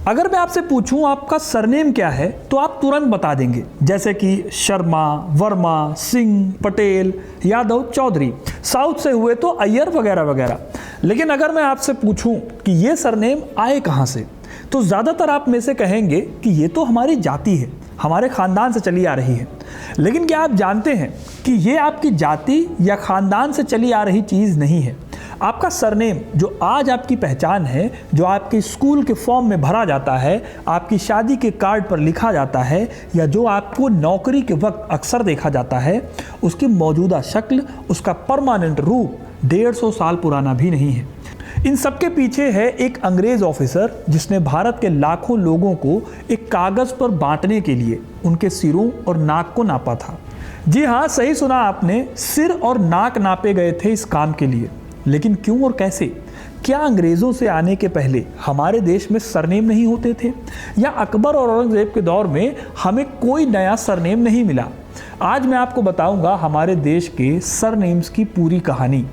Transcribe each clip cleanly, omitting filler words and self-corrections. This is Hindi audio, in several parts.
अगर मैं आपसे पूछूं आपका सरनेम क्या है तो आप तुरंत बता देंगे, जैसे कि शर्मा, वर्मा, सिंह, पटेल, यादव, चौधरी। साउथ से हुए तो अय्यर वगैरह वगैरह। लेकिन अगर मैं आपसे पूछूं कि ये सरनेम आए कहाँ से, तो ज़्यादातर आप में से कहेंगे कि ये तो हमारी जाति है, हमारे ख़ानदान से चली आ रही है। लेकिन क्या आप जानते हैं कि ये आपकी जाति या ख़ानदान से चली आ रही चीज़ नहीं है। आपका सरनेम जो आज आपकी पहचान है, जो आपके स्कूल के फॉर्म में भरा जाता है, आपकी शादी के कार्ड पर लिखा जाता है, या जो आपको नौकरी के वक्त अक्सर देखा जाता है, उसकी मौजूदा शक्ल, उसका परमानेंट रूप 150 साल पुराना भी नहीं है। इन सब के पीछे है एक अंग्रेज ऑफिसर जिसने भारत के लाखों लोगों को एक कागज़ पर बांटने के लिए उनके सिरों और नाक को नापा था। जी हाँ, सही सुना आपने, सिर और नाक नापे गए थे इस काम के लिए। लेकिन क्यों और कैसे? क्या अंग्रेज़ों से आने के पहले हमारे देश में सरनेम नहीं होते थे, या अकबर और औरंगज़ेब के दौर में हमें कोई नया सरनेम नहीं मिला? आज मैं आपको बताऊंगा हमारे देश के सरनेम्स की पूरी कहानी।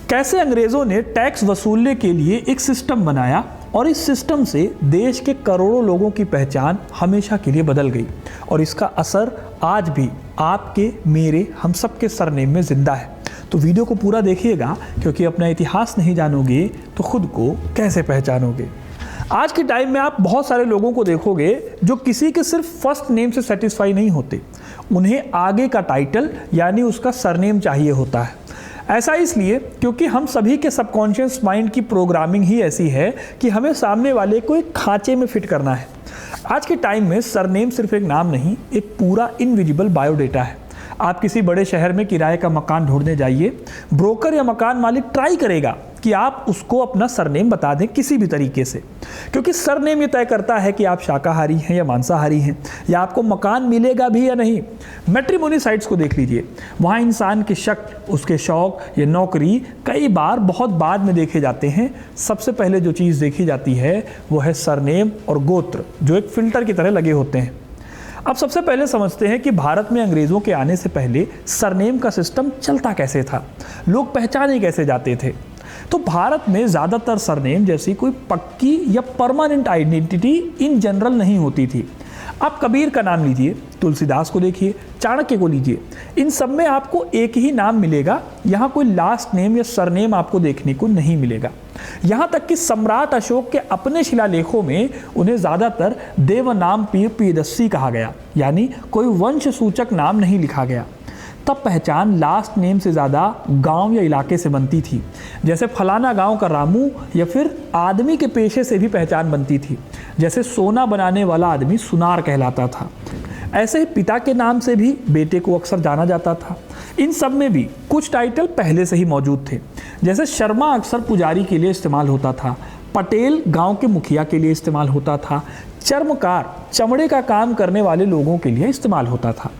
कैसे अंग्रेज़ों ने टैक्स वसूलने के लिए एक सिस्टम बनाया और इस सिस्टम से देश के करोड़ों लोगों की पहचान हमेशा के लिए बदल गई, और इसका असर आज भी आपके, मेरे, हम सब के सरनेम में ज़िंदा है। तो वीडियो को पूरा देखिएगा, क्योंकि अपना इतिहास नहीं जानोगे तो खुद को कैसे पहचानोगे। आज के टाइम में आप बहुत सारे लोगों को देखोगे जो किसी के सिर्फ फर्स्ट नेम से सेटिस्फाई नहीं होते, उन्हें आगे का टाइटल यानी उसका सरनेम चाहिए होता है। ऐसा इसलिए क्योंकि हम सभी के सबकॉन्शियस माइंड की प्रोग्रामिंग ही ऐसी है कि हमें सामने वाले को एक खांचे में फिट करना है। आज के टाइम में सरनेम सिर्फ एक नाम नहीं, एक पूरा इनविजिबल बायोडेटा है। आप किसी बड़े शहर में किराए का मकान ढूंढने जाइए, ब्रोकर या मकान मालिक ट्राई करेगा कि आप उसको अपना सरनेम बता दें किसी भी तरीके से, क्योंकि सरनेम ये तय करता है कि आप शाकाहारी हैं या मांसाहारी हैं, या आपको मकान मिलेगा भी या नहीं। मैट्रिमोनी साइट्स को देख लीजिए, वहाँ इंसान की शक्ल, उसके शौक या नौकरी कई बार बहुत बाद में देखे जाते हैं। सबसे पहले जो चीज़ देखी जाती है वो है सरनेम और गोत्र, जो एक फिल्टर की तरह लगे होते हैं। अब सबसे पहले समझते हैं कि भारत में अंग्रेज़ों के आने से पहले सरनेम का सिस्टम चलता कैसे था, लोग पहचाने कैसे जाते थे। तो भारत में ज़्यादातर सरनेम जैसी कोई पक्की या परमानेंट आइडेंटिटी इन जनरल नहीं होती थी। आप कबीर का नाम लीजिए, तुलसीदास को देखिए, चाणक्य को लीजिए, इन सब में आपको एक ही नाम मिलेगा। यहाँ कोई लास्ट नेम या सरनेम आपको देखने को नहीं मिलेगा। यहाँ तक कि सम्राट अशोक के अपने शिलालेखों में उन्हें ज़्यादातर देवनाम पीर पीदस्सी कहा गया, यानी कोई वंश सूचक नाम नहीं लिखा गया। तब पहचान लास्ट नेम से ज़्यादा गांव या इलाके से बनती थी, जैसे फलाना गांव का रामू, या फिर आदमी के पेशे से भी पहचान बनती थी, जैसे सोना बनाने वाला आदमी सुनार कहलाता था। ऐसे ही पिता के नाम से भी बेटे को अक्सर जाना जाता था। इन सब में भी कुछ टाइटल पहले से ही मौजूद थे, जैसे शर्मा अक्सर पुजारी के लिए इस्तेमाल होता था, पटेल गांव के मुखिया के लिए इस्तेमाल होता था, चर्मकार चमड़े का काम करने वाले लोगों के लिए इस्तेमाल होता था।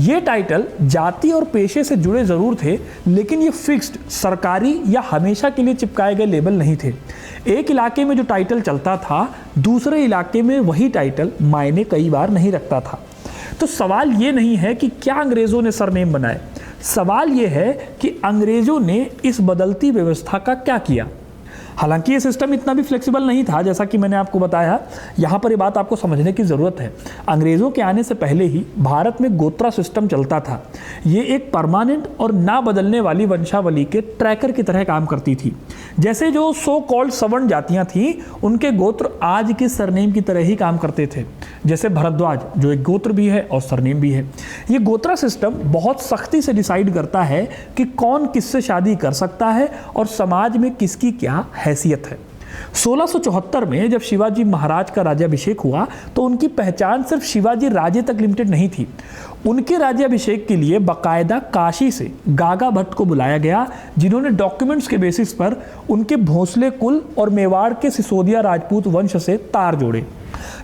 ये टाइटल जाति और पेशे से जुड़े ज़रूर थे, लेकिन ये फिक्स्ड, सरकारी या हमेशा के लिए चिपकाए गए लेबल नहीं थे। एक इलाके में जो टाइटल चलता था, दूसरे इलाके में वही टाइटल मायने कई बार नहीं रखता था। तो सवाल ये नहीं है कि क्या अंग्रेज़ों ने सरनेम बनाए, सवाल ये है कि अंग्रेज़ों ने इस बदलती व्यवस्था का क्या किया। हालांकि ये सिस्टम इतना भी फ्लेक्सिबल नहीं था, जैसा कि मैंने आपको बताया। यहाँ पर ये बात आपको समझने की ज़रूरत है। अंग्रेज़ों के आने से पहले ही भारत में गोत्रा सिस्टम चलता था। ये एक परमानेंट और ना बदलने वाली वंशावली के ट्रैकर की तरह काम करती थी। जैसे जो सो कॉल्ड सवर्ण जातियाँ थीं, उनके गोत्र आज के सरनेम की तरह ही काम करते थे, जैसे भरद्वाज, जो एक गोत्र भी है और सरनेम भी है। ये गोत्रा सिस्टम बहुत सख्ती से डिसाइड करता है कि कौन किससे शादी कर सकता है और समाज में किसकी क्या हैसियत है। 1674 में जब शिवाजी महाराज का राज्याभिषेक हुआ तो उनकी पहचान सिर्फ शिवाजी राजे तक लिमिटेड नहीं थी। उनके राज्याभिषेक के लिए बाकायदा काशी से गागा भट्ट को बुलाया गया, जिन्होंने डॉक्यूमेंट्स के बेसिस पर उनके भोसले कुल और मेवाड़ के सिसोदिया राजपूत वंश से तार जोड़े।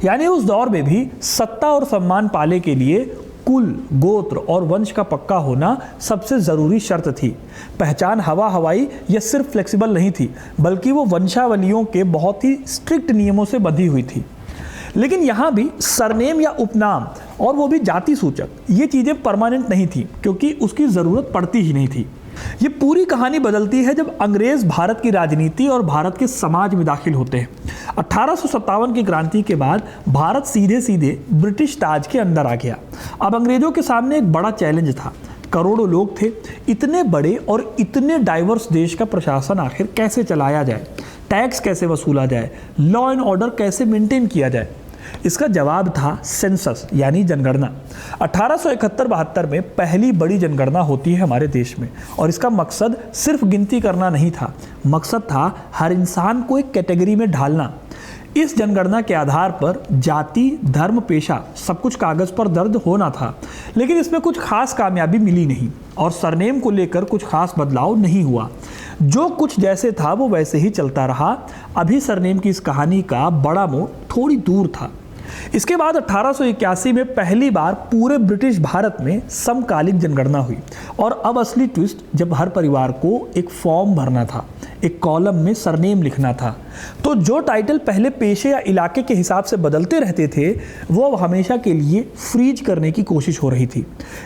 यानी उस दौर में भी सत्ता और सम्मान पाने के लिए कुल, गोत्र और वंश का पक्का होना सबसे ज़रूरी शर्त थी। पहचान हवा हवाई या सिर्फ फ्लेक्सिबल नहीं थी, बल्कि वो वंशावलियों के बहुत ही स्ट्रिक्ट नियमों से बंधी हुई थी। लेकिन यहाँ भी सरनेम या उपनाम, और वो भी जाति सूचक, ये चीज़ें परमानेंट नहीं थी, क्योंकि उसकी ज़रूरत पड़ती ही नहीं थी। ये पूरी कहानी बदलती है जब अंग्रेज भारत की राजनीति और भारत के समाज में दाखिल होते हैं। 1857 की क्रांति के बाद भारत सीधे सीधे ब्रिटिश ताज के अंदर आ गया। अब अंग्रेजों के सामने एक बड़ा चैलेंज था। करोड़ों लोग थे, इतने बड़े और इतने डाइवर्स देश का प्रशासन आखिर कैसे चलाया जाए, टैक्स कैसे वसूला जाए, लॉ एंड ऑर्डर कैसे मेंटेन किया जाए। इसका जवाब था सेंसस यानी जनगणना। 1871-72 में पहली बड़ी जनगणना होती है हमारे देश में, और इसका मकसद सिर्फ गिनती करना नहीं था, मकसद था हर इंसान को एक कैटेगरी में ढालना। इस जनगणना के आधार पर जाति, धर्म, पेशा सब कुछ कागज पर दर्ज होना था, लेकिन इसमें कुछ खास कामयाबी मिली नहीं और सरनेम को लेकर कुछ खास बदलाव नहीं हुआ। जो कुछ जैसे था वो वैसे ही चलता रहा। अभी सरनेम की इस कहानी का बड़ा मोड़ थोड़ी दूर था। इसके बाद 1881 में पहली बार पूरे ब्रिटिश भारत में समकालिक जनगणना हुई, और अब असली ट्विस्ट जब हर परिवार को एक फॉर्म भरना था, एक कॉलम में सरनेम लिखना था। तो जो टाइटल पहले पेशे या इलाके के हिसाब से बदलते रहते थे वो अब हमेशा के लिए फ्रीज करने की कोशिश हो रही थी।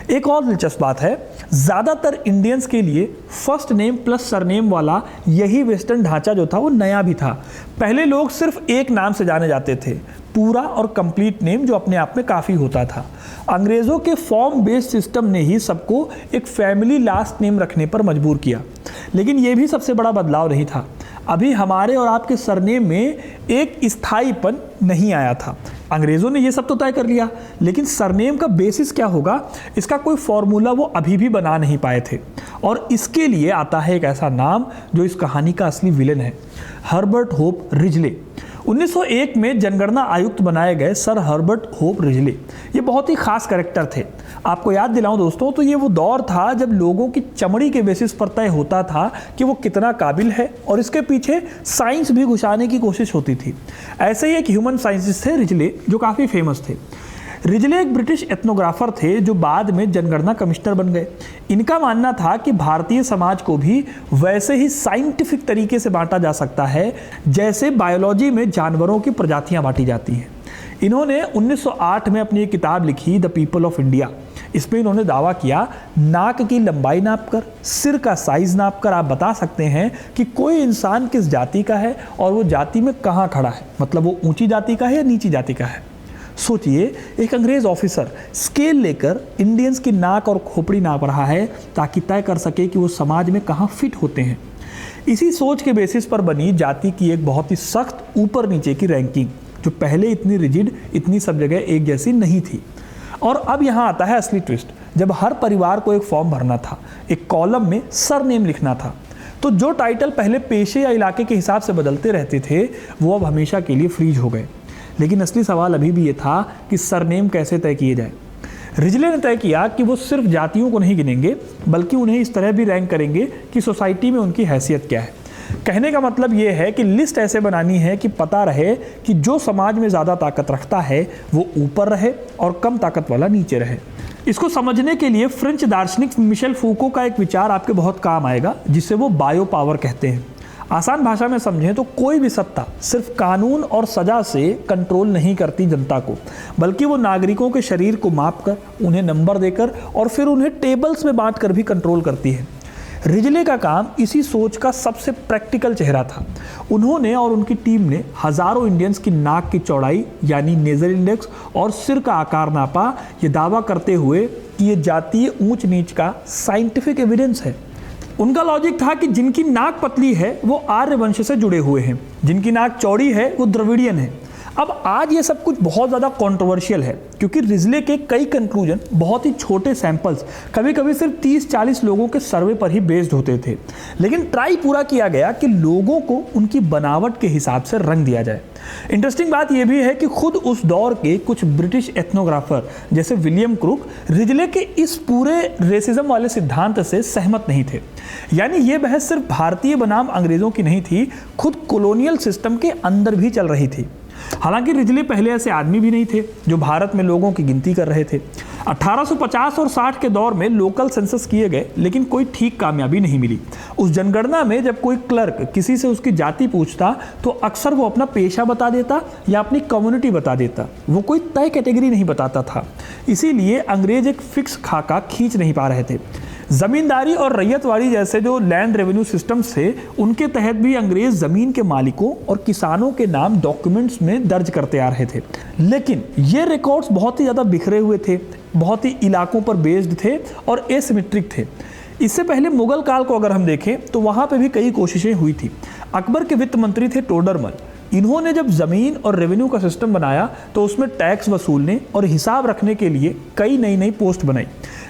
एक और दिलचस्प बात है, ज़्यादातर इंडियंस के लिए फर्स्ट नेम प्लस सरनेम वाला यही वेस्टर्न ढांचा जो था वो नया भी था। पहले लोग सिर्फ एक नाम से जाने जाते थे, पूरा और कंप्लीट नेम, जो अपने आप में काफ़ी होता था। अंग्रेज़ों के फॉर्म बेस्ड सिस्टम ने ही सबको एक फैमिली लास्ट नेम रखने पर मजबूर किया। लेकिन यह भी सबसे बड़ा बदलाव नहीं था। अभी हमारे और आपके सरनेम में एक स्थायीपन नहीं आया था। अंग्रेज़ों ने ये सब तो तय कर लिया, लेकिन सरनेम का बेसिस क्या होगा, इसका कोई फॉर्मूला वो अभी भी बना नहीं पाए थे। और इसके लिए आता है एक ऐसा नाम जो इस कहानी का असली विलेन है, हर्बर्ट होप रिजले। 1901 में जनगणना आयुक्त बनाए गए सर हर्बर्ट होप रिजले ये बहुत ही खास कैरेक्टर थे। आपको याद दिलाऊं दोस्तों, तो ये वो दौर था जब लोगों की चमड़ी के बेसिस पर तय होता था कि वो कितना काबिल है, और इसके पीछे साइंस भी घुसाने की कोशिश होती थी। ऐसे ही एक ह्यूमन साइंटिस्ट थे रिजले, जो काफ़ी फेमस थे। रिजले एक ब्रिटिश एथनोग्राफर थे जो बाद में जनगणना कमिश्नर बन गए। इनका मानना था कि भारतीय समाज को भी वैसे ही साइंटिफिक तरीके से बांटा जा सकता है जैसे बायोलॉजी में जानवरों की प्रजातियां बांटी जाती हैं। इन्होंने 1908 में अपनी एक किताब लिखी, द पीपल ऑफ इंडिया। इसमें इन्होंने दावा किया, नाक की लंबाई नापकर, सिर का साइज नापकर आप बता सकते हैं कि कोई इंसान किस जाति का है और वो जाति में कहाँ खड़ा है, मतलब वो ऊंची जाति का है या नीची जाति का है। सोचिए, एक अंग्रेज ऑफिसर स्केल लेकर इंडियंस की नाक और खोपड़ी नाप रहा है ताकि तय कर सके कि वो समाज में कहाँ फिट होते हैं। इसी सोच के बेसिस पर बनी जाति की एक बहुत ही सख्त ऊपर नीचे की रैंकिंग, जो पहले इतनी रिजिड, इतनी सब जगह एक जैसी नहीं थी। और अब यहाँ आता है असली ट्विस्ट, जब हर परिवार को एक फॉर्म भरना था, एक कॉलम में सरनेम लिखना था। तो जो टाइटल पहले पेशे या इलाके के हिसाब से बदलते रहते थे वो अब हमेशा के लिए फ्रीज हो गए। लेकिन असली सवाल अभी भी ये था कि सरनेम कैसे तय किए जाए। रिजले ने तय किया कि वो सिर्फ जातियों को नहीं गिनेंगे, बल्कि उन्हें इस तरह भी रैंक करेंगे कि सोसाइटी में उनकी हैसियत क्या है। कहने का मतलब ये है कि लिस्ट ऐसे बनानी है कि पता रहे कि जो समाज में ज़्यादा ताकत रखता है वो ऊपर रहे और कम ताकत वाला नीचे रहे। इसको समझने के लिए फ्रेंच दार्शनिक मिशेल फूको का एक विचार आपके बहुत काम आएगा, जिसे वो बायो पावर कहते हैं। आसान भाषा में समझें तो कोई भी सत्ता सिर्फ कानून और सजा से कंट्रोल नहीं करती जनता को, बल्कि वो नागरिकों के शरीर को मापकर, उन्हें नंबर देकर और फिर उन्हें टेबल्स में बांटकर भी कंट्रोल करती है। रिजले का काम इसी सोच का सबसे प्रैक्टिकल चेहरा था। उन्होंने और उनकी टीम ने हजारों इंडियंस की नाक की चौड़ाई यानी नेजल इंडेक्स और सिर का आकार नापा, ये दावा करते हुए कि ये जातीय ऊंच नीच का साइंटिफिक एविडेंस है। उनका लॉजिक था कि जिनकी नाक पतली है वो आर्य वंश से जुड़े हुए हैं, जिनकी नाक चौड़ी है वो द्रविडियन है। अब आज ये सब कुछ बहुत ज़्यादा कंट्रोवर्शियल है, क्योंकि रिजले के कई कंक्लूजन बहुत ही छोटे सैंपल्स, कभी कभी सिर्फ 30-40 लोगों के सर्वे पर ही बेस्ड होते थे। लेकिन ट्राई पूरा किया गया कि लोगों को उनकी बनावट के हिसाब से रंग दिया जाए। इंटरेस्टिंग बात यह भी है कि खुद उस दौर के कुछ ब्रिटिश एथनोग्राफर जैसे विलियम क्रुक रिजले के इस पूरे रेसिज्म वाले सिद्धांत से सहमत नहीं थे। यानी ये बहस सिर्फ भारतीय बनाम अंग्रेजों की नहीं थी, खुद कॉलोनियल सिस्टम के अंदर भी चल रही थी। हालांकि रिजले पहले ऐसे आदमी भी नहीं थे जो भारत में लोगों की गिनती कर रहे थे। 1850 और 60 के दौर में लोकल सेंसस किए गए, लेकिन कोई ठीक कामयाबी नहीं मिली। उस जनगणना में जब कोई क्लर्क किसी से उसकी जाति पूछता तो अक्सर वो अपना पेशा बता देता या अपनी कम्युनिटी बता देता, वो कोई तय कैटेगरी नहीं बताता था। इसीलिए अंग्रेज एक फिक्स खाका खींच नहीं पा रहे थे। जमींदारी और रैयतवाड़ी जैसे जो लैंड रेवेन्यू सिस्टम्स थे, उनके तहत भी अंग्रेज जमीन के मालिकों और किसानों के नाम डॉक्यूमेंट्स में दर्ज करते आ रहे थे। लेकिन ये रिकॉर्ड्स बहुत ही ज़्यादा बिखरे हुए थे, बहुत ही इलाकों पर बेस्ड थे और एसिमेट्रिक थे। इससे पहले मुगल काल को अगर हम देखें तो वहाँ पे भी कई कोशिशें हुई थी। अकबर के वित्त मंत्री थे टोडरमल। इन्होंने जब ज़मीन और रेवेन्यू का सिस्टम बनाया तो उसमें टैक्स वसूलने और हिसाब रखने के लिए कई नई नई पोस्ट बनाई,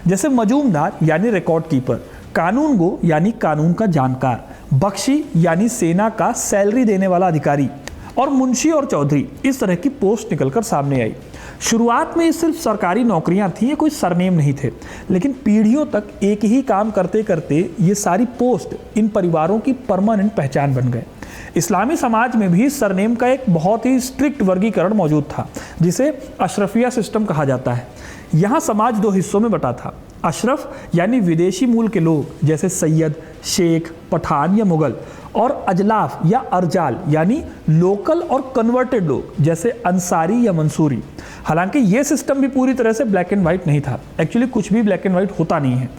जैसे मजूमदार यानी रिकॉर्ड कीपर, कानूनगो यानी कानून का जानकार, बख्शी यानी सेना का सैलरी देने वाला अधिकारी, और मुंशी और चौधरी। इस तरह की पोस्ट निकलकर सामने आई। शुरुआत में ये सिर्फ सरकारी नौकरियां थी, ये कोई सरनेम नहीं थे, लेकिन पीढ़ियों तक एक ही काम करते करते ये सारी पोस्ट इन परिवारों की परमानेंट पहचान बन गए। इस्लामी समाज में भी सरनेम का एक बहुत ही स्ट्रिक्ट वर्गीकरण मौजूद था, जिसे अशरफिया सिस्टम कहा जाता है। यहाँ समाज दो हिस्सों में बटा था। अशरफ यानी विदेशी मूल के लोग जैसे सैयद, शेख, पठान या मुगल, और अजलाफ या अरजाल यानी लोकल और कन्वर्टेड लोग जैसे अंसारी या मंसूरी। हालांकि ये सिस्टम भी पूरी तरह से ब्लैक एंड वाइट नहीं था, एक्चुअली कुछ भी ब्लैक एंड वाइट होता नहीं है।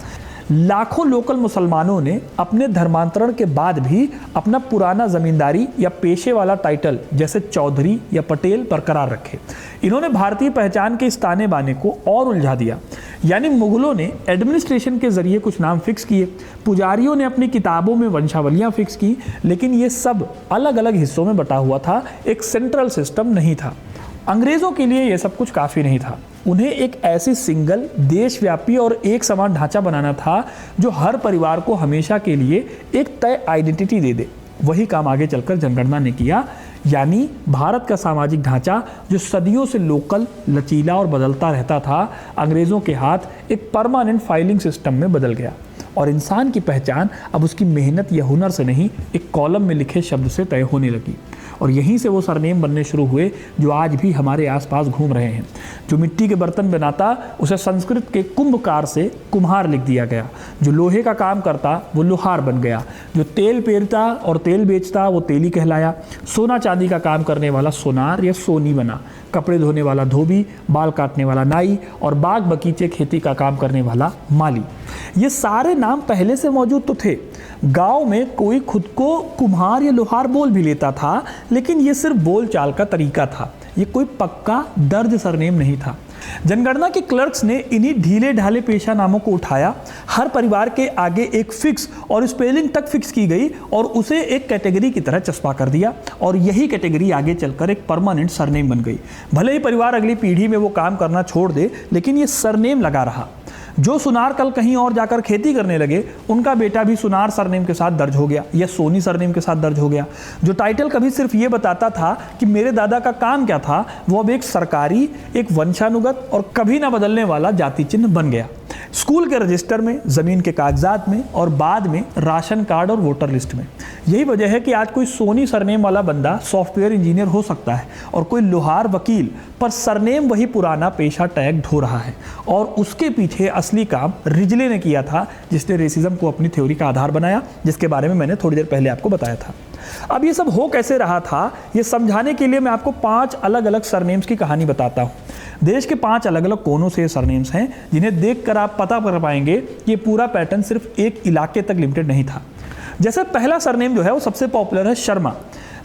लाखों लोकल मुसलमानों ने अपने धर्मांतरण के बाद भी अपना पुराना जमींदारी या पेशे वाला टाइटल जैसे चौधरी या पटेल बरकरार रखे। इन्होंने भारतीय पहचान के इस ताने बाने को और उलझा दिया। यानी मुगलों ने एडमिनिस्ट्रेशन के जरिए कुछ नाम फिक्स किए, पुजारियों ने अपनी किताबों में वंशावलियां फिक्स की, लेकिन ये सब अलग अलग हिस्सों में बटा हुआ था, एक सेंट्रल सिस्टम नहीं था। अंग्रेज़ों के लिए ये सब कुछ काफ़ी नहीं था। उन्हें एक ऐसी सिंगल देशव्यापी और एक समान ढांचा बनाना था जो हर परिवार को हमेशा के लिए एक तय आइडेंटिटी दे दे। वही काम आगे चलकर जनगणना ने किया, यानी भारत का सामाजिक ढांचा जो सदियों से लोकल, लचीला और बदलता रहता था, अंग्रेज़ों के हाथ एक परमानेंट फाइलिंग सिस्टम में बदल गया और इंसान की पहचान अब उसकी मेहनत या हुनर से नहीं, एक कॉलम में लिखे शब्द से तय होने लगी। और यहीं से वो सरनेम बनने शुरू हुए जो आज भी हमारे आसपास घूम रहे हैं। जो मिट्टी के बर्तन बनाता उसे संस्कृत के कुंभकार से कुम्हार लिख दिया गया, जो लोहे का काम करता वो लोहार बन गया, जो तेल पेरता और तेल बेचता वो तेली कहलाया, सोना चांदी का काम करने वाला सोनार या सोनी बना, कपड़े धोने वाला धोबी, बाल काटने वाला नाई और बाग बगीचे खेती का काम करने वाला माली। ये सारे नाम पहले से मौजूद तो थे। गांव में कोई खुद को कुम्हार या लोहार बोल भी लेता था, लेकिन ये सिर्फ बोल चाल का तरीका था, ये कोई पक्का दर्ज सरनेम नहीं था। जनगणना के क्लर्क्स ने इन्हीं ढीले ढाले पेशा नामों को उठाया, हर परिवार के आगे एक फिक्स और स्पेलिंग तक फिक्स की गई और उसे एक कैटेगरी की तरह चस्पा कर दिया और यही कैटेगरी आगे चलकर एक परमानेंट सरनेम बन गई। भले ही परिवार अगली पीढ़ी में वो काम करना छोड़ दे, लेकिन ये सरनेम लगा रहा। जो सुनार कल कहीं और जाकर खेती करने लगे, उनका बेटा भी सुनार सरनेम के साथ दर्ज हो गया या सोनी सरनेम के साथ दर्ज हो गया। जो टाइटल कभी सिर्फ ये बताता था कि मेरे दादा का काम क्या था, वो अब एक सरकारी, एक वंशानुगत और कभी ना बदलने वाला जाति चिन्ह बन गया। स्कूल के रजिस्टर में, ज़मीन के कागजात में और बाद में राशन कार्ड और वोटर लिस्ट में। यही वजह है कि आज कोई सोनी सरनेम वाला बंदा सॉफ्टवेयर इंजीनियर हो सकता है और कोई लोहार वकील, पर सरनेम वही पुराना पेशा टैग ढो रहा है। और उसके पीछे असली काम रिजले ने किया था, जिसने रेसिज्म को अपनी थ्योरी का आधार बनाया, जिसके बारे में मैंने थोड़ी देर पहले आपको बताया था। अब ये सब हो कैसे रहा था, ये समझाने के लिए मैं आपको 5 अलग अलग सरनेम्स की कहानी बताता हूँ। देश के 5 अलग अलग कोनों से ये सरनेम्स हैं, जिन्हें देखकर आप पता कर पाएंगे कि ये पूरा पैटर्न सिर्फ एक इलाके तक लिमिटेड नहीं था। जैसे पहला सरनेम जो है वो सबसे पॉपुलर है शर्मा।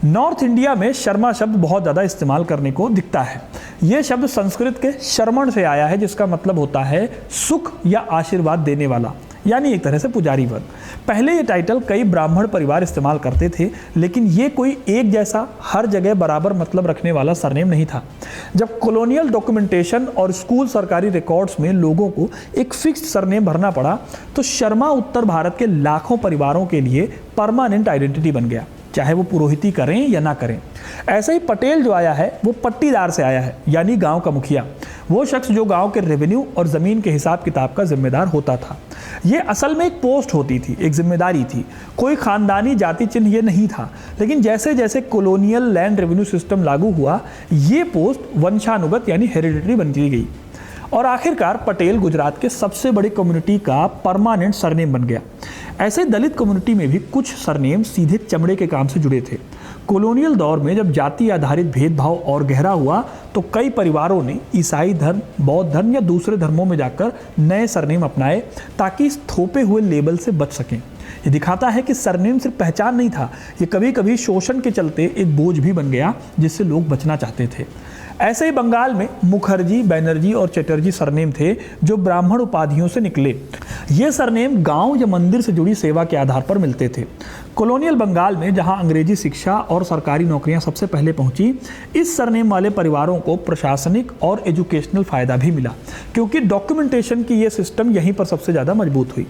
नॉर्थ इंडिया में शर्मा शब्द बहुत ज़्यादा इस्तेमाल करने को दिखता है। यह शब्द संस्कृत के शर्मण से आया है, जिसका मतलब होता है सुख या आशीर्वाद देने वाला, यानी एक तरह से पुजारी वर्ग। पहले ये टाइटल कई ब्राह्मण परिवार इस्तेमाल करते थे, लेकिन ये कोई एक जैसा हर जगह बराबर मतलब रखने वाला सरनेम नहीं था। जब कॉलोनियल डॉक्यूमेंटेशन और स्कूल सरकारी रिकॉर्ड्स में लोगों को एक फिक्स्ड सरनेम भरना पड़ा, तो शर्मा उत्तर भारत के लाखों परिवारों के लिए परमानेंट आइडेंटिटी बन गया, चाहे वो पुरोहिती करें या ना करें। ऐसे ही पटेल जो आया है वो पट्टीदार से आया है, यानी गांव का मुखिया, वो शख्स जो गांव के रेवेन्यू और ज़मीन के हिसाब किताब का जिम्मेदार होता था। ये असल में एक पोस्ट होती थी, एक जिम्मेदारी थी, कोई खानदानी जाति चिन्ह ये नहीं था। लेकिन जैसे जैसे कॉलोनियल लैंड रेवेन्यू सिस्टम लागू हुआ, ये पोस्ट वंशानुगत यानी हेरिडिटरी बनती गई और आखिरकार पटेल गुजरात के सबसे बड़ी कम्युनिटी का परमानेंट सरनेम बन गया। ऐसे दलित कम्युनिटी में भी कुछ सरनेम सीधे चमड़े के काम से जुड़े थे। कॉलोनियल दौर में जब जाति आधारित भेदभाव और गहरा हुआ तो कई परिवारों ने ईसाई धर्म, बौद्ध धर्म या दूसरे धर्मों में जाकर नए सरनेम अपनाए ताकि इस थोपे हुए लेबल से बच सकें। ये दिखाता है कि सरनेम सिर्फ पहचान नहीं था, ये कभी कभी शोषण के चलते एक बोझ भी बन गया जिससे लोग बचना चाहते थे। ऐसे ही बंगाल में मुखर्जी, बैनर्जी और चटर्जी सरनेम थे जो ब्राह्मण उपाधियों से निकले। ये सरनेम गांव या मंदिर से जुड़ी सेवा के आधार पर मिलते थे। कॉलोनियल बंगाल में जहां अंग्रेजी शिक्षा और सरकारी नौकरियां सबसे पहले पहुंची, इस सरनेम वाले परिवारों को प्रशासनिक और एजुकेशनल फायदा भी मिला क्योंकि डॉक्यूमेंटेशन की ये सिस्टम यहीं पर सबसे ज़्यादा मजबूत हुई।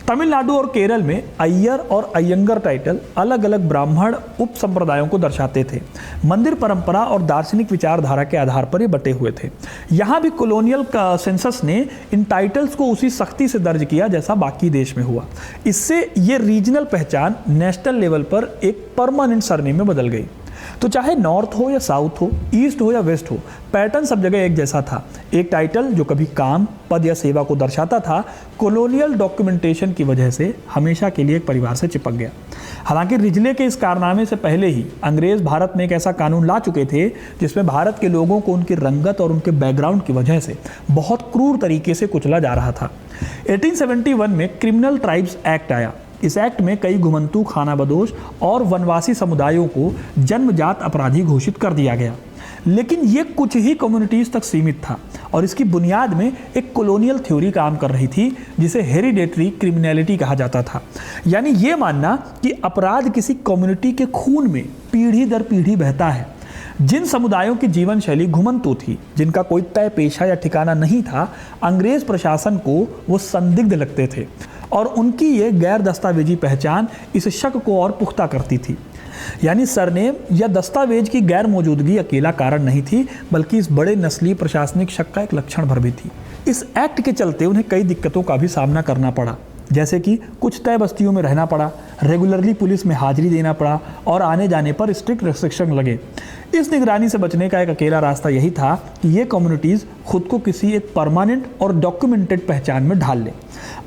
तमिलनाडु और केरल में अय्यर और अयंगर टाइटल अलग अलग ब्राह्मण उप संप्रदायों को दर्शाते थे। मंदिर परंपरा और दार्शनिक विचारधारा के आधार पर ये बटे हुए थे। यहाँ भी कॉलोनियल सेंसस ने इन टाइटल्स को उसी सख्ती से दर्ज किया जैसा बाकी देश में हुआ। इससे ये रीजनल पहचान नेशनल लेवल पर एक परमानेंट सरनेम में बदल गई। तो चाहे नॉर्थ हो या साउथ हो, ईस्ट हो या वेस्ट हो, पैटर्न सब जगह एक जैसा था। एक टाइटल जो कभी काम, पद या सेवा को दर्शाता था, कॉलोनियल डॉक्यूमेंटेशन की वजह से हमेशा के लिए एक परिवार से चिपक गया। हालांकि रिजले के इस कारनामे से पहले ही अंग्रेज भारत में एक ऐसा कानून ला चुके थे जिसमें भारत के लोगों को उनकी रंगत और उनके बैकग्राउंड की वजह से बहुत क्रूर तरीके से कुचला जा रहा था। 1871 में क्रिमिनल ट्राइब्स एक्ट आया। इस एक्ट में कई घुमंतू, खानाबदोश और वनवासी समुदायों को जन्मजात अपराधी घोषित कर दिया गया, लेकिन ये कुछ ही कम्युनिटीज़ तक सीमित था और इसकी बुनियाद में एक कॉलोनियल थ्योरी काम कर रही थी जिसे हेरिडेटरी क्रिमिनलिटी कहा जाता था। यानी ये मानना कि अपराध किसी कम्युनिटी के खून में पीढ़ी दर पीढ़ी बहता है। जिन समुदायों की जीवन शैली घुमंतू थी, जिनका कोई तय पेशा या ठिकाना नहीं था, अंग्रेज प्रशासन को वो संदिग्ध लगते थे और उनकी ये गैर दस्तावेजी पहचान इस शक को और पुख्ता करती थी। यानी सरनेम या दस्तावेज की गैर मौजूदगी अकेला कारण नहीं थी, बल्कि इस बड़े नस्लीय प्रशासनिक शक का एक लक्षण भर भी थी। इस एक्ट के चलते उन्हें कई दिक्कतों का भी सामना करना पड़ा, जैसे कि कुछ तय बस्तियों में रहना पड़ा, रेगुलरली पुलिस में हाजिरी देना पड़ा और आने जाने पर स्ट्रिक्ट रेस्ट्रिक्शन लगे। इस निगरानी से बचने का एक अकेला रास्ता यही था कि ये कम्युनिटीज़ खुद को किसी एक परमानेंट और डॉक्यूमेंटेड पहचान में ढाल लें।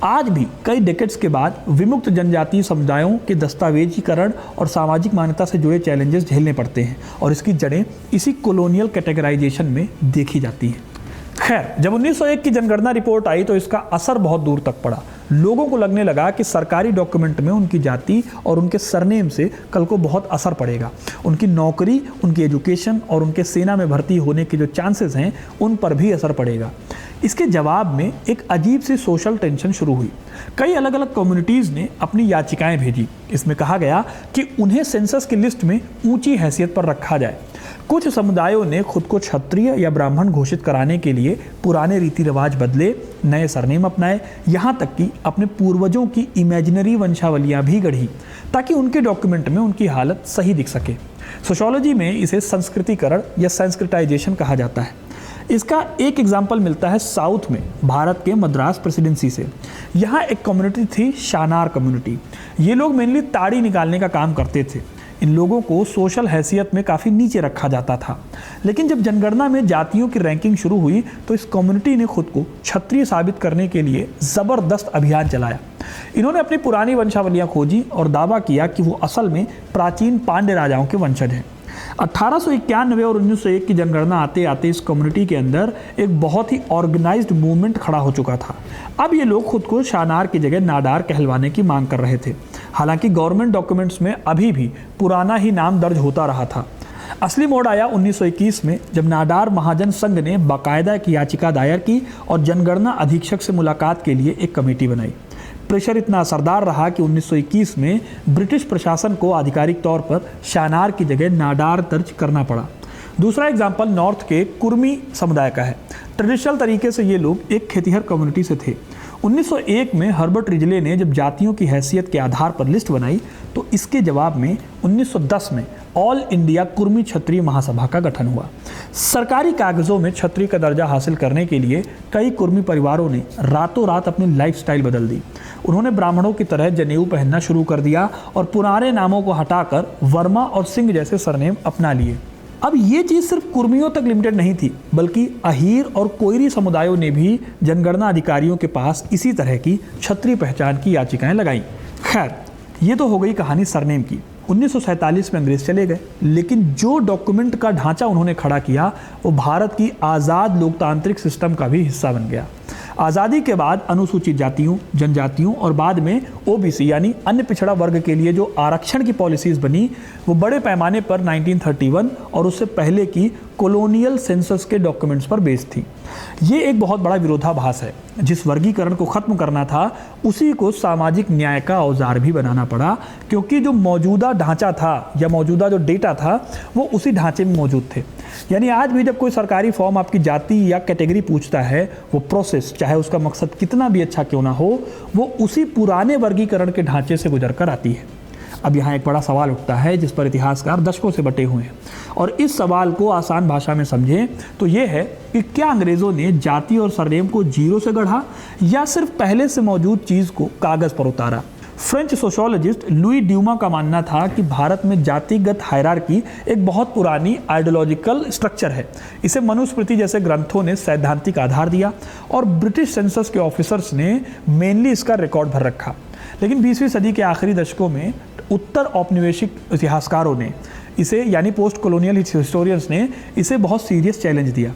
आज भी कई डेकेड्स के बाद विमुक्त जनजातीय समुदायों के दस्तावेजीकरण और सामाजिक मान्यता से जुड़े चैलेंजेस झेलने पड़ते हैं और इसकी जड़ें इसी कॉलोनियल कैटेगराइजेशन में देखी जाती हैं। खैर, जब 1901 की जनगणना रिपोर्ट आई तो इसका असर बहुत दूर तक पड़ा। लोगों को लगने लगा कि सरकारी डॉक्यूमेंट में उनकी जाति और उनके सरनेम से कल को बहुत असर पड़ेगा। उनकी नौकरी, उनकी एजुकेशन और उनके सेना में भर्ती होने के जो चांसेस हैं उन पर भी असर पड़ेगा। इसके जवाब में एक अजीब सी सोशल टेंशन शुरू हुई। कई अलग अलग कम्युनिटीज़ ने अपनी याचिकाएं भेजी। इसमें कहा गया कि उन्हें सेंसस की लिस्ट में ऊंची हैसियत पर रखा जाए। कुछ समुदायों ने खुद को क्षत्रिय या ब्राह्मण घोषित कराने के लिए पुराने रीति रिवाज बदले, नए सरनेम अपनाए, यहाँ तक कि अपने पूर्वजों की इमेजिनरी वंशावलियाँ भी गढ़ी ताकि उनके डॉक्यूमेंट में उनकी हालत सही दिख सके। सोशियोलॉजी में इसे संस्कृतिकरण या संस्कृटाइजेशन कहा जाता है। इसका एक एग्जाम्पल मिलता है साउथ में भारत के मद्रास प्रेसिडेंसी से। यहाँ एक कम्युनिटी थी, शानार कम्युनिटी। ये लोग मेनली ताड़ी निकालने का काम करते थे। इन लोगों को सोशल हैसियत में काफ़ी नीचे रखा जाता था, लेकिन जब जनगणना में जातियों की रैंकिंग शुरू हुई तो इस कम्युनिटी ने खुद को क्षत्रिय साबित करने के लिए ज़बरदस्त अभियान चलाया। इन्होंने अपनी पुरानी वंशावलियाँ खोजी और दावा किया कि वो असल में प्राचीन पांड्य राजाओं के वंशज हैं। 1891 और 1901 की जनगणना आते आते इस कम्युनिटी के अंदर एक बहुत ही ऑर्गेनाइज्ड मूवमेंट खड़ा हो चुका था। अब ये लोग खुद को शानार की जगह नाडार कहलवाने की मांग कर रहे थे। हालांकि गवर्नमेंट डॉक्यूमेंट्स में अभी भी पुराना ही नाम दर्ज होता रहा था। असली मोड़ आया 1921 में, जब नाडार महाजन संघ ने बाकायदा एक याचिका दायर की और जनगणना अधीक्षक से मुलाकात के लिए एक कमेटी बनाई। प्रेशर इतना असरदार रहा कि 1921 में ब्रिटिश प्रशासन को आधिकारिक तौर पर शानार की जगह नाडार दर्ज करना पड़ा। दूसरा एग्जाम्पल नॉर्थ के कुर्मी समुदाय का है। ट्रेडिशनल तरीके से ये लोग एक खेतिहर कम्युनिटी से थे। 1901 में हर्बर्ट रिजले ने जब जातियों की हैसियत के आधार पर लिस्ट बनाई तो इसके जवाब में 1910 में ऑल इंडिया कुर्मी क्षत्रिय महासभा का गठन हुआ। सरकारी कागजों में क्षत्रिय का दर्जा हासिल करने के लिए कई कुर्मी परिवारों ने रातों रात अपनी लाइफस्टाइल बदल दी। उन्होंने ब्राह्मणों की तरह जनेऊ पहनना शुरू कर दिया और पुराने नामों को हटाकर वर्मा और सिंह जैसे सरनेम अपना लिए। अब ये चीज़ सिर्फ कुर्मियों तक लिमिटेड नहीं थी, बल्कि अहीर और कोयरी समुदायों ने भी जनगणना अधिकारियों के पास इसी तरह की क्षत्रिय पहचान की याचिकाएं लगाईं। खैर, ये तो हो गई कहानी सरनेम की। 1947 में अंग्रेज चले गए, लेकिन जो डॉक्यूमेंट का ढांचा उन्होंने खड़ा किया वो भारत की आज़ाद लोकतांत्रिक सिस्टम का भी हिस्सा बन गया। आज़ादी के बाद अनुसूचित जातियों, जनजातियों और बाद में ओबीसी यानी अन्य पिछड़ा वर्ग के लिए जो आरक्षण की पॉलिसीज़ बनी वो बड़े पैमाने पर 1931 और उससे पहले की कॉलोनियल सेंसस के डॉक्यूमेंट्स पर बेस्ड थी। ये एक बहुत बड़ा विरोधाभास है। जिस वर्गीकरण को ख़त्म करना था उसी को सामाजिक न्याय का औजार भी बनाना पड़ा, क्योंकि जो मौजूदा ढांचा था या मौजूदा जो डेटा था वो उसी ढांचे में मौजूद थे। यानी आज भी जब कोई सरकारी फॉर्म आपकी जाति या कैटेगरी पूछता है, वो प्रोसेस चाहे उसका मकसद कितना भी अच्छा क्यों ना हो, वो उसी पुराने वर्गीकरण के ढांचे से गुजर कर आती है। अब यहाँ एक बड़ा सवाल उठता है जिस पर इतिहासकार दशकों से बटे हुए हैं, और इस सवाल को आसान भाषा में समझें तो ये है कि क्या अंग्रेज़ों ने जाति और सरनेम को जीरो से गढ़ा या सिर्फ पहले से मौजूद चीज़ को कागज़ पर उतारा। फ्रेंच सोशियोलॉजिस्ट लुई ड्यूमा का मानना था कि भारत में जातिगत हायरार्की एक बहुत पुरानी आइडियोलॉजिकल स्ट्रक्चर है। इसे मनुस्मृति जैसे ग्रंथों ने सैद्धांतिक आधार दिया और ब्रिटिश सेंसस के ऑफिसर्स ने मेनली इसका रिकॉर्ड भर रखा। लेकिन 20वीं सदी के आखिरी दशकों में उत्तर औपनिवेशिक इतिहासकारों ने इसे यानी पोस्ट कॉलोनियल हिस्टोरियंस ने इसे बहुत सीरियस चैलेंज दिया।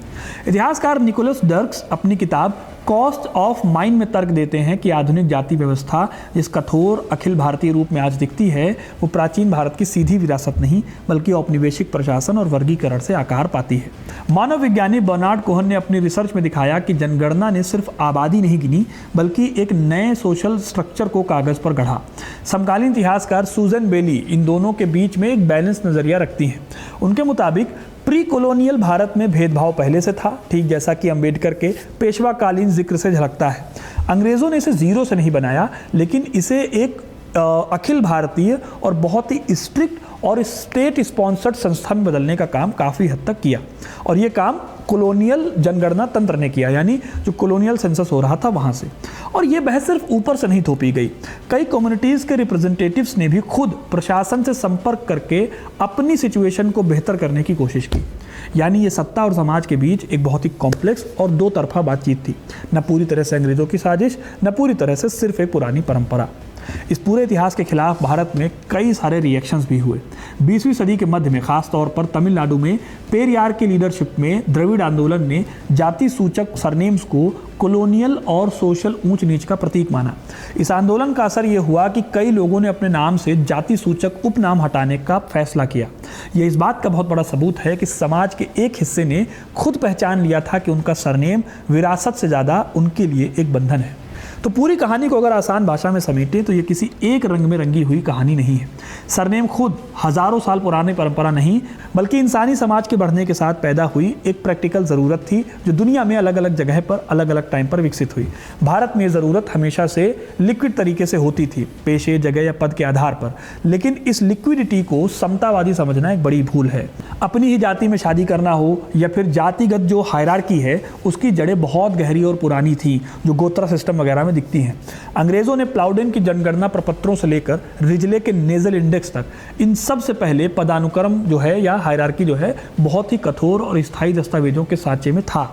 इतिहासकार निकोलस डर्क्स अपनी किताब कॉस्ट ऑफ माइंड में तर्क देते हैं कि आधुनिक जाति व्यवस्था जिस कठोर अखिल भारतीय रूप में आज दिखती है वो प्राचीन भारत की सीधी विरासत नहीं बल्कि औपनिवेशिक प्रशासन और वर्गीकरण से आकार पाती है। मानव विज्ञानी बर्नार्ड कोहन ने अपनी रिसर्च में दिखाया कि जनगणना ने सिर्फ आबादी नहीं गिनी बल्कि एक नए सोशल स्ट्रक्चर को कागज़ पर गढ़ा। समकालीन इतिहासकार सूजन बेली इन दोनों के बीच में एक बैलेंस नज़रिया रखती हैं। उनके मुताबिक प्री कॉलोनियल भारत में भेदभाव पहले से था, ठीक जैसा कि अंबेडकर के पेशवाकालीन जिक्र से झलकता है। अंग्रेज़ों ने इसे जीरो से नहीं बनाया, लेकिन इसे एक अखिल भारतीय और बहुत ही स्ट्रिक्ट और स्टेट स्पॉन्सर्ड संस्था में बदलने का काम काफ़ी हद तक किया, और ये काम कॉलोनियल जनगणना तंत्र ने किया, यानी जो कॉलोनियल सेंसस हो रहा था वहाँ से। और ये बहस सिर्फ ऊपर से नहीं थोपी गई, कई कम्युनिटीज़ के रिप्रेजेंटेटिव्स ने भी खुद प्रशासन से संपर्क करके अपनी सिचुएशन को बेहतर करने की कोशिश की। यानी ये सत्ता और समाज के बीच एक बहुत ही कॉम्प्लेक्स और दो तरफा बातचीत थी, न पूरी तरह से अंग्रेज़ों की साजिश, न पूरी तरह से सिर्फ एक पुरानी परंपरा। इस पूरे इतिहास के खिलाफ भारत में कई सारे रिएक्शंस भी हुए। 20वीं सदी के मध्य में खास तौर पर तमिलनाडु में पेरियार की लीडरशिप में द्रविड़ आंदोलन ने जाति सूचक सरनेम्स को कॉलोनियल और सोशल ऊंच नीच का प्रतीक माना। इस आंदोलन का असर ये हुआ कि कई लोगों ने अपने नाम से जाति सूचक उपनाम हटाने का फैसला किया। यह इस बात का बहुत बड़ा सबूत है कि समाज के एक हिस्से ने खुद पहचान लिया था कि उनका सरनेम विरासत से ज़्यादा उनके लिए एक बंधन है। तो पूरी कहानी को अगर आसान भाषा में समेटें तो ये किसी एक रंग में रंगी हुई कहानी नहीं है। सरनेम खुद हज़ारों साल पुरानी परंपरा नहीं बल्कि इंसानी समाज के बढ़ने के साथ पैदा हुई एक प्रैक्टिकल ज़रूरत थी जो दुनिया में अलग अलग जगह पर अलग अलग टाइम पर विकसित हुई। भारत में ये ज़रूरत हमेशा से लिक्विड तरीके से होती थी, पेशे, जगह या पद के आधार पर, लेकिन इस लिक्विडिटी को समतावादी समझना एक बड़ी भूल है। अपनी ही जाति में शादी करना हो या फिर जातिगत जो हायरार्की है उसकी जड़ें बहुत गहरी और पुरानी थी जो गोत्रा सिस्टम वगैरह में दिखती हैं। अंग्रेज़ों ने प्लाउडेन की जनगणना प्रपत्रों से लेकर रिजले के नेजल इंडेक्स तक इन सब से पहले पदानुक्रम जो है या हायरार्की जो है बहुत ही कठोर और स्थायी दस्तावेजों के सांचे में था।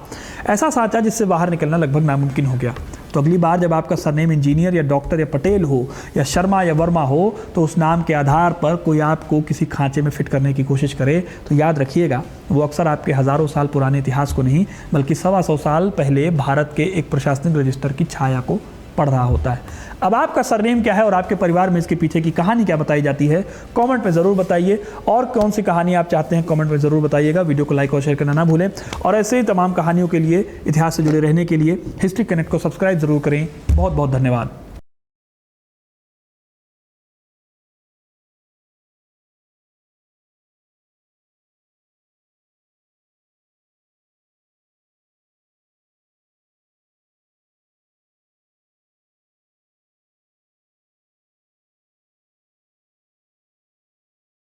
ऐसा सांचा जिससे बाहर निकलना लगभग नामुमकिन हो गया। तो अगली बार जब आपका सरनेम इंजीनियर या डॉक्टर या पटेल हो या शर्मा या वर्मा हो तो उस नाम के आधार पर कोई आपको किसी खांचे में फिट करने की कोशिश करे तो याद रखिएगा वो अक्सर आपके हज़ारों साल पुराने इतिहास को नहीं बल्कि 125 साल पहले भारत के एक प्रशासनिक रजिस्टर की छाया को पढ़ रहा होता है। अब आपका सरनेम क्या है और आपके परिवार में इसके पीछे की कहानी क्या बताई जाती है कमेंट में ज़रूर बताइए, और कौन सी कहानी आप चाहते हैं कमेंट में ज़रूर बताइएगा। वीडियो को लाइक और शेयर करना ना भूलें, और ऐसे ही तमाम कहानियों के लिए इतिहास से जुड़े रहने के लिए हिस्ट्री कनेक्ट को सब्सक्राइब ज़रूर करें। बहुत बहुत धन्यवाद।